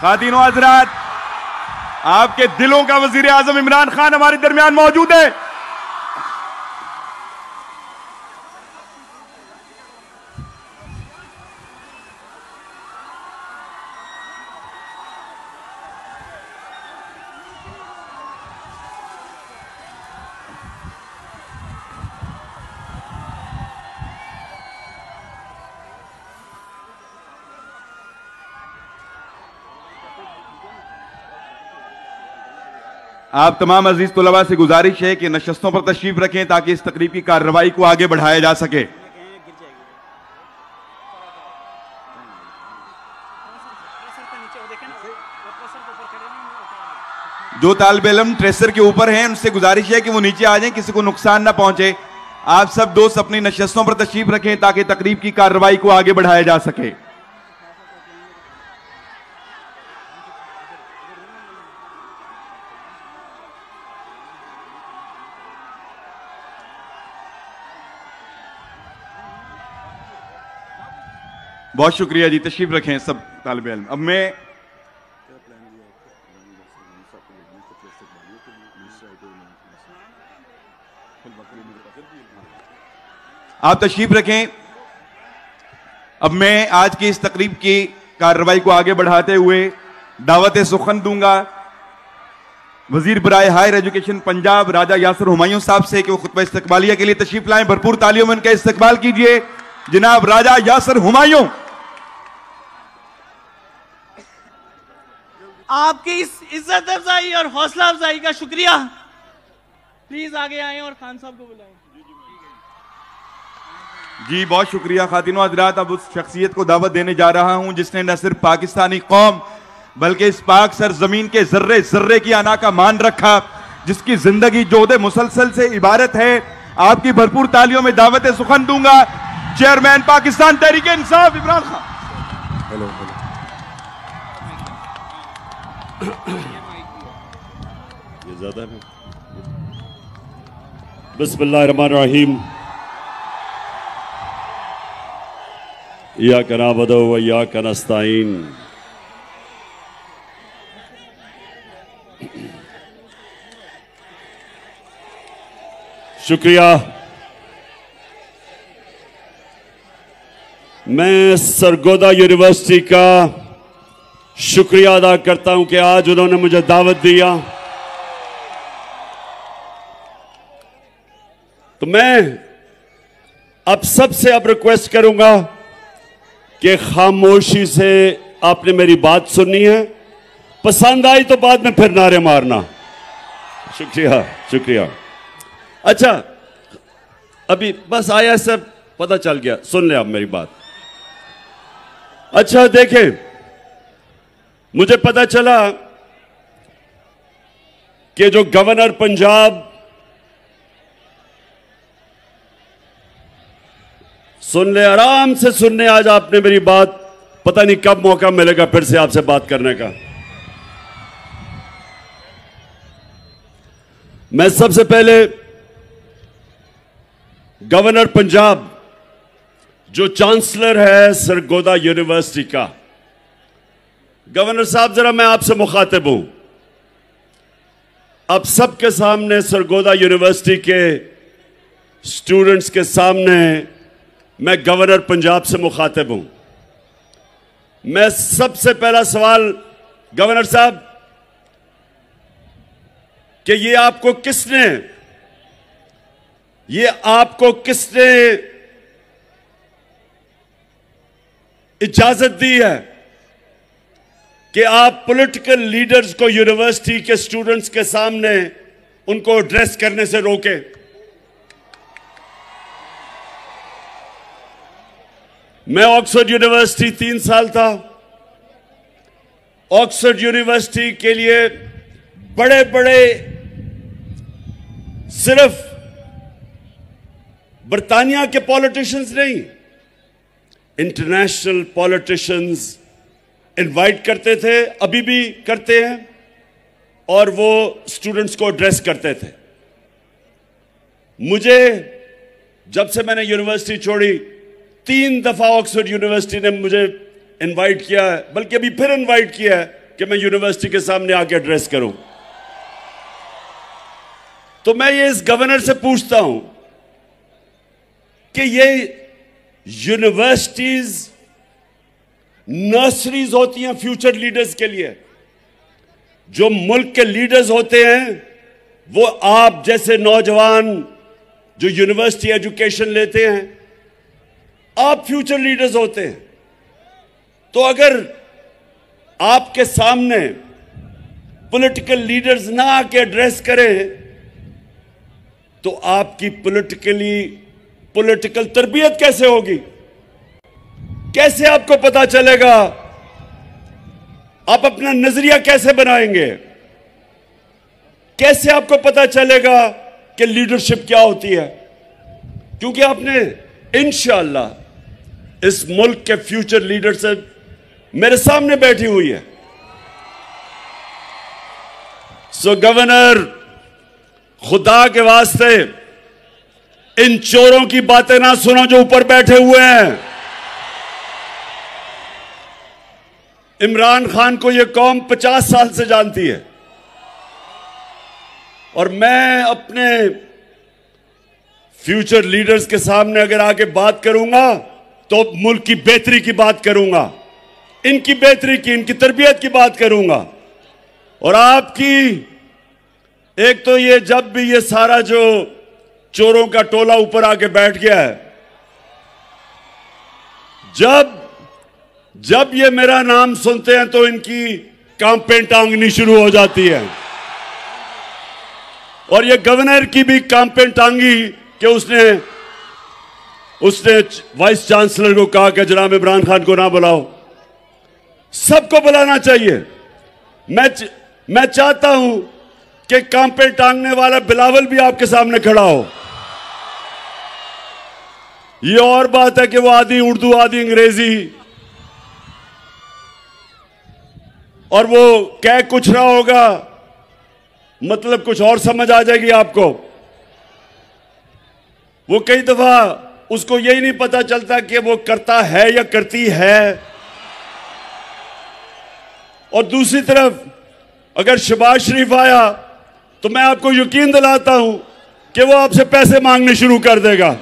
खातिन व हज़रात, आपके दिलों का वजीर आजम इमरान खान हमारे दरमियान मौजूद है। आप तमाम अजीज तुलबा से गुजारिश है कि नशस्तों पर तशरीफ रखें ताकि इस तकरीब की कार्रवाई को आगे बढ़ाया जा सके। जो तालिब इल्म ट्रेसर के ऊपर हैं उनसे गुजारिश है कि वो नीचे आ जाएं, किसी को नुकसान ना पहुंचे। आप सब दोस्त अपनी नशस्तों पर तशरीफ रखें ताकि तकरीब की कार्रवाई को आगे बढ़ाया जा सके। बहुत शुक्रिया जी, तशरीफ रखें सब तालिब इल्म। अब मैं आप तशरीफ रखें। अब मैं आज की इस तकरीब की कार्रवाई को आगे बढ़ाते हुए दावत सुखन दूंगा वजीर बराए हायर एजुकेशन पंजाब राजा यासर हुमायूं साहब से कि वो खुतबा इस्तकबालिया के लिए तशरीफ लाएं। भरपूर तालियों में उनका इस्तकबाल कीजिए। जनाब राजा यासर हुमायूं, आपकी इस इज्जत अफजाई और हौसला अफजाई का शुक्रिया। प्लीज आगे आए और खान साहब को बुलाएं। जी बहुत शुक्रिया खातिन व हज़रात। अब उस शख्सियत को दावत देने जा रहा हूं जिसने न सिर्फ पाकिस्तानी कौम बल्कि इस पाक सरजमीन के जर्रे जर्रे की अना का मान रखा, जिसकी जिंदगी जोदे मुसलसल से इबारत है। आपकी भरपूर तालियों में दावत सुखन दूंगा चेयरमैन पाकिस्तान तहरीक इंसाफ इमरान खान। हेलो ये ज्यादा है। बिस्मिल्लाहिर्रहमानिर्रहीम। इय्याका नअबुदु व इय्याका नस्तईन। शुक्रिया। मैं सरगोदा यूनिवर्सिटी का शुक्रिया अदा करता हूं कि आज उन्होंने मुझे दावत दिया। तो मैं अब सबसे अब रिक्वेस्ट करूंगा कि खामोशी से आपने मेरी बात सुननी है, पसंद आई तो बाद में फिर नारे मारना। शुक्रिया शुक्रिया। अच्छा अभी बस आया सब पता चल गया, सुन ले आप मेरी बात। अच्छा देखें, मुझे पता चला कि जो गवर्नर पंजाब, सुन ले आराम से सुनने, आज आपने मेरी बात, पता नहीं कब मौका मिलेगा फिर से आपसे बात करने का। मैं सबसे पहले गवर्नर पंजाब जो चांसलर है सरगोदा यूनिवर्सिटी का, गवर्नर साहब जरा मैं आपसे मुखातिब हूं। अब सबके सामने सरगोदा यूनिवर्सिटी के स्टूडेंट्स के सामने मैं गवर्नर पंजाब से मुखातिब हूं। मैं सबसे पहला सवाल गवर्नर साहब कि ये आपको किसने इजाजत दी है कि आप पॉलिटिकल लीडर्स को यूनिवर्सिटी के स्टूडेंट्स के सामने उनको एड्रेस करने से रोके? मैं ऑक्सफोर्ड यूनिवर्सिटी 3 साल था। ऑक्सफोर्ड यूनिवर्सिटी के लिए बड़े बड़े सिर्फ बर्तानिया के पॉलिटिशियंस नहीं, इंटरनेशनल पॉलिटिशियंस इनवाइट करते थे, अभी भी करते हैं, और वो स्टूडेंट्स को एड्रेस करते थे। मुझे जब से मैंने यूनिवर्सिटी छोड़ी 3 दफा ऑक्सफोर्ड यूनिवर्सिटी ने मुझे इनवाइट किया है, बल्कि अभी फिर इनवाइट किया है कि मैं यूनिवर्सिटी के सामने आके एड्रेस करूं। तो मैं ये इस गवर्नर से पूछता हूं कि ये यूनिवर्सिटीज नर्सरीज होती हैं फ्यूचर लीडर्स के लिए। जो मुल्क के लीडर्स होते हैं वो आप जैसे नौजवान जो यूनिवर्सिटी एजुकेशन लेते हैं, आप फ्यूचर लीडर्स होते हैं। तो अगर आपके सामने पॉलिटिकल लीडर्स ना आके एड्रेस करें तो आपकी पॉलिटिकल तरबियत कैसे होगी? कैसे आपको पता चलेगा? आप अपना नजरिया कैसे बनाएंगे? कैसे आपको पता चलेगा कि लीडरशिप क्या होती है? क्योंकि आपने इंशाअल्लाह इस मुल्क के फ्यूचर लीडरशिप मेरे सामने बैठी हुई है। सो गवर्नर, खुदा के वास्ते इन चोरों की बातें ना सुनो जो ऊपर बैठे हुए हैं। इमरान खान को यह कौम 50 साल से जानती है और मैं अपने फ्यूचर लीडर्स के सामने अगर आके बात करूंगा तो मुल्क की बेहतरी की बात करूंगा, इनकी बेहतरी की, इनकी तरबियत की बात करूंगा। और आपकी एक तो ये जब भी ये सारा जो चोरों का टोला ऊपर आके बैठ गया है, जब ये मेरा नाम सुनते हैं तो इनकी कांपें टांगनी शुरू हो जाती है। और ये गवर्नर की भी कांपें टांगी कि उसने वाइस चांसलर को कहा कि जनाब इमरान खान को ना बुलाओ। सबको बुलाना चाहिए। मैं चाहता हूं कि कांपे टांगने वाला बिलावल भी आपके सामने खड़ा हो। ये और बात है कि वो आधी उर्दू आधी अंग्रेजी और वो कह कुछ रहा होगा, मतलब कुछ और समझ आ जाएगी आपको। वो कई दफा उसको यही नहीं पता चलता कि वो करता है या करती है। और दूसरी तरफ अगर शहबाज शरीफ आया तो मैं आपको यकीन दिलाता हूं कि वो आपसे पैसे मांगने शुरू कर देगा।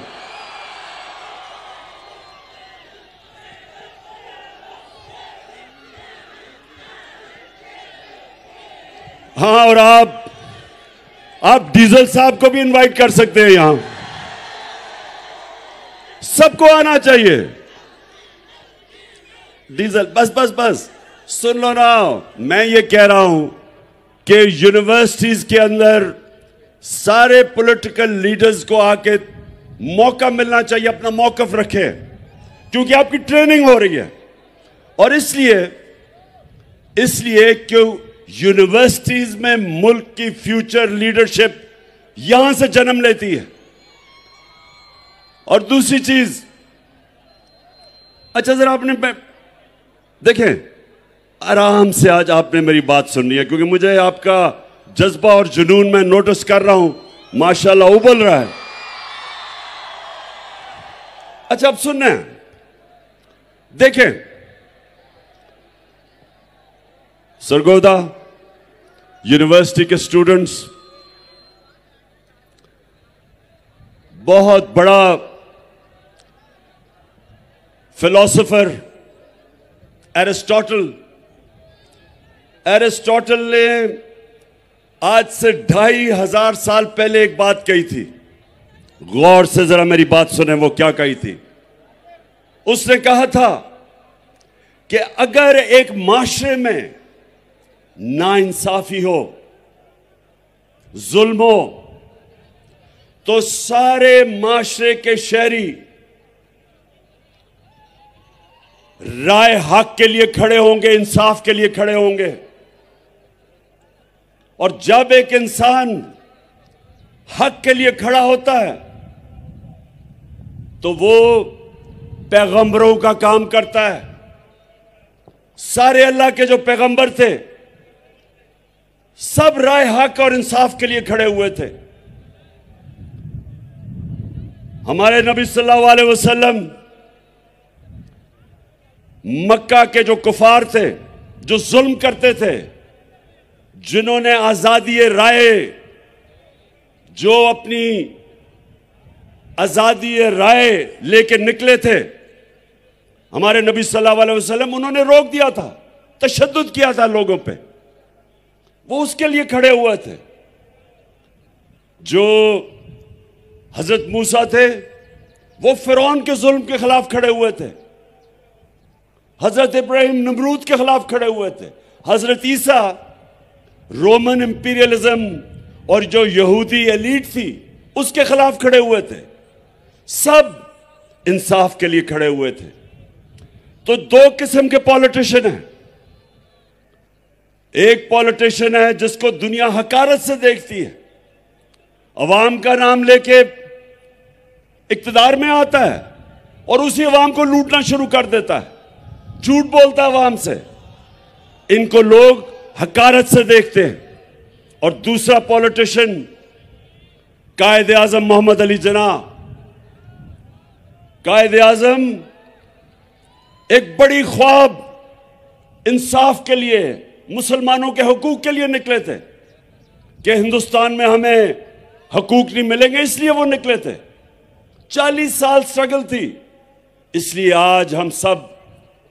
हाँ, और आप डीजल साहब को भी इनवाइट कर सकते हैं। यहां सबको आना चाहिए। डीजल बस सुन लो ना, मैं ये कह रहा हूं कि यूनिवर्सिटीज के अंदर सारे पॉलिटिकल लीडर्स को आके मौका मिलना चाहिए, अपना मौकफ रखें, क्योंकि आपकी ट्रेनिंग हो रही है। और इसलिए क्यों यूनिवर्सिटीज में मुल्क की फ्यूचर लीडरशिप यहां से जन्म लेती है। और दूसरी चीज, अच्छा जरा आपने देखें, आराम से आज आपने मेरी बात सुननी है, क्योंकि मुझे आपका जज्बा और जुनून मैं नोटिस कर रहा हूं, माशाल्लाह उबल रहा है। अच्छा अब सुनना है, देखें सरगोदा यूनिवर्सिटी के स्टूडेंट्स, बहुत बड़ा फिलोसोफर एरिस्टोटल ने आज से 2500 साल पहले एक बात कही थी। गौर से जरा मेरी बात सुने, वो क्या कही थी। उसने कहा था कि अगर एक माशरे में नाइंसाफी हो, जुल्म हो, तो सारे माशरे के शहरी राय हक के लिए खड़े होंगे, इंसाफ के लिए खड़े होंगे। और जब एक इंसान हक के लिए खड़ा होता है तो वो पैगंबरों का काम करता है। सारे अल्लाह के जो पैगंबर थे सब राय हक और इंसाफ के लिए खड़े हुए थे। हमारे नबी सल्लल्लाहु अलैहि वसल्लम मक्का के जो कुफार थे, जो जुल्म करते थे, जिन्होंने आजादी राय, जो अपनी आजादी राय लेके निकले थे, हमारे नबी सल्लल्लाहु अलैहि वसल्लम, उन्होंने रोक दिया था, तशद्दुद किया था लोगों पे। वो उसके लिए खड़े हुए थे। जो हजरत मूसा थे वो फिरौन के जुल्म के खिलाफ खड़े हुए थे। हजरत इब्राहिम नमरूद के खिलाफ खड़े हुए थे। हजरत ईसा रोमन इंपीरियलिज्म और जो यहूदी एलीट थी उसके खिलाफ खड़े हुए थे। सब इंसाफ के लिए खड़े हुए थे। तो दो किस्म के पॉलिटिशियन हैं। एक पॉलिटिशियन है जिसको दुनिया हकारत से देखती है, अवाम का नाम लेके इक्तदार में आता है और उसी अवाम को लूटना शुरू कर देता है, झूठ बोलता है अवाम से। इनको लोग हकारत से देखते हैं। और दूसरा पॉलिटिशियन कायद आजम मोहम्मद अली जिन्ना। कायद आजम एक बड़ी ख्वाब इंसाफ के लिए, मुसलमानों के हकूक के लिए निकले थे कि हिंदुस्तान में हमें हकूक नहीं मिलेंगे, इसलिए वो निकले थे। 40 साल स्ट्रगल थी। इसलिए आज हम सब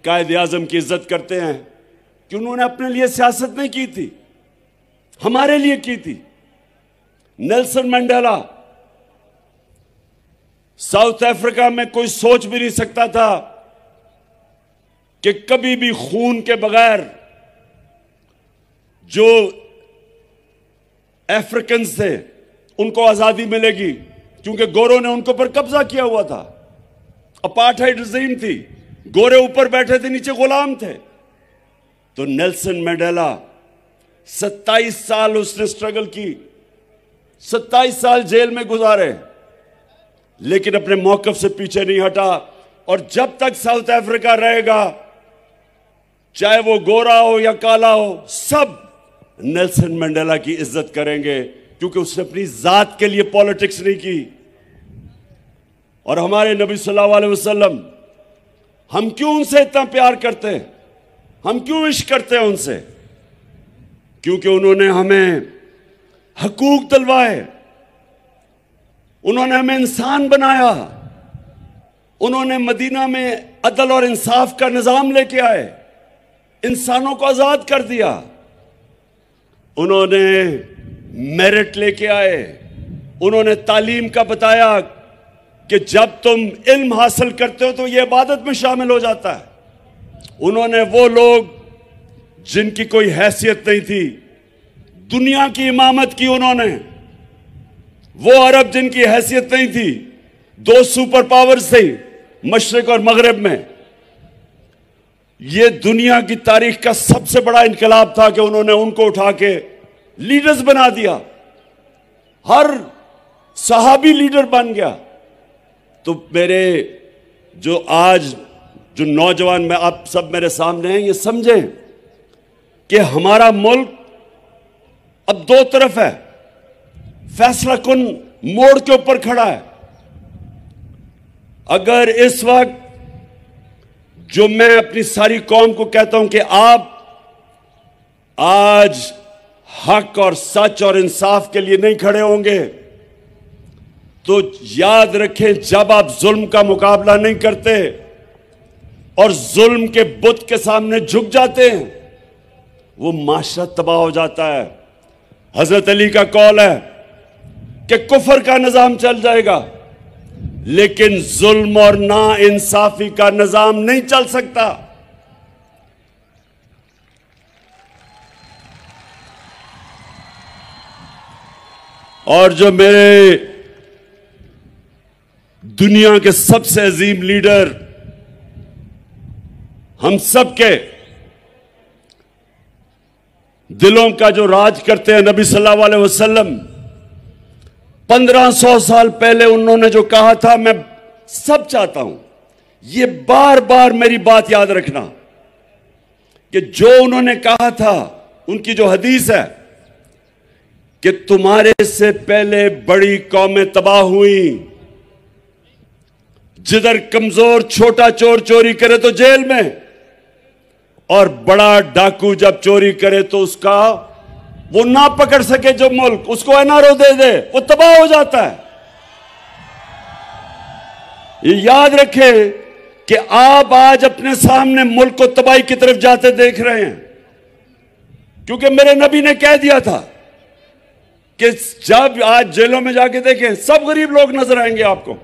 कायद आजम की इज्जत करते हैं कि उन्होंने अपने लिए सियासत नहीं की थी, हमारे लिए की थी। नेल्सन मंडेला, साउथ अफ्रीका में कोई सोच भी नहीं सकता था कि कभी भी खून के बगैर जो अफ्रीकन थे उनको आजादी मिलेगी, क्योंकि गोरों ने उनको पर कब्जा किया हुआ था। अपार्थाइड रिजीम थी, गोरे ऊपर बैठे थे, नीचे गुलाम थे। तो नेल्सन मंडेला 27 साल उसने स्ट्रगल की, 27 साल जेल में गुजारे, लेकिन अपने मौकफ से पीछे नहीं हटा। और जब तक साउथ अफ्रीका रहेगा, चाहे वो गोरा हो या काला हो, सब नेल्सन मंडेला की इज्जत करेंगे, क्योंकि उसने अपनी जात के लिए पॉलिटिक्स नहीं की। और हमारे नबी सल्लल्लाहु अलैहि वसल्लम, हम क्यों उनसे इतना प्यार करते हैं, हम क्यों इश्क करते हैं उनसे? क्योंकि उन्होंने हमें हकूक दिलवाए, उन्होंने हमें इंसान बनाया, उन्होंने मदीना में अदल और इंसाफ का निजाम लेके आए, इंसानों को आजाद कर दिया, उन्होंने मेरिट लेके आए, उन्होंने तालीम का बताया कि जब तुम इल्म हासिल करते हो तो यह इबादत में शामिल हो जाता है। उन्होंने वो लोग जिनकी कोई हैसियत नहीं थी, दुनिया की इमामत की। उन्होंने वो अरब जिनकी हैसियत नहीं थी, 2 सुपर पावर्स थी मशरिक और मगरिब में। ये दुनिया की तारीख का सबसे बड़ा इनकलाब था कि उन्होंने उनको उठा के लीडर्स बना दिया। हर सहाबी लीडर बन गया। तो मेरे जो आज जो नौजवान में आप सब मेरे सामने हैं, ये समझें कि हमारा मुल्क अब 2 तरफ है, फैसला कुन मोड़ के ऊपर खड़ा है। अगर इस वक्त जो मैं अपनी सारी कौम को कहता हूं कि आप आज हक और सच और इंसाफ के लिए नहीं खड़े होंगे, तो याद रखें, जब आप जुल्म का मुकाबला नहीं करते और जुल्म के बुत के सामने झुक जाते हैं, वो माशरा तबाह हो जाता है। हजरत अली का कौल है कि कुफर का निजाम चल जाएगा, लेकिन जुल्म और ना इंसाफी का निजाम नहीं चल सकता। और जो मेरे दुनिया के सबसे अजीम लीडर, हम सबके दिलों का जो राज करते हैं, नबी सल्लल्लाहु अलैहि वसल्लम, 1500 साल पहले उन्होंने जो कहा था, मैं सब चाहता हूं ये बार बार मेरी बात याद रखना कि जो उन्होंने कहा था, उनकी जो हदीस है कि तुम्हारे से पहले बड़ी कौमें तबाह हुई, जिधर कमजोर छोटा चोर चोरी करे तो जेल में, और बड़ा डाकू जब चोरी करे तो उसका वो ना पकड़ सके जो मुल्क, उसको एनआरओ दे दे, वो तबाह हो जाता है। ये याद रखें कि आप आज अपने सामने मुल्क को तबाही की तरफ जाते देख रहे हैं, क्योंकि मेरे नबी ने कह दिया था कि जब आज जेलों में जाके देखें सब गरीब लोग नजर आएंगे आपको।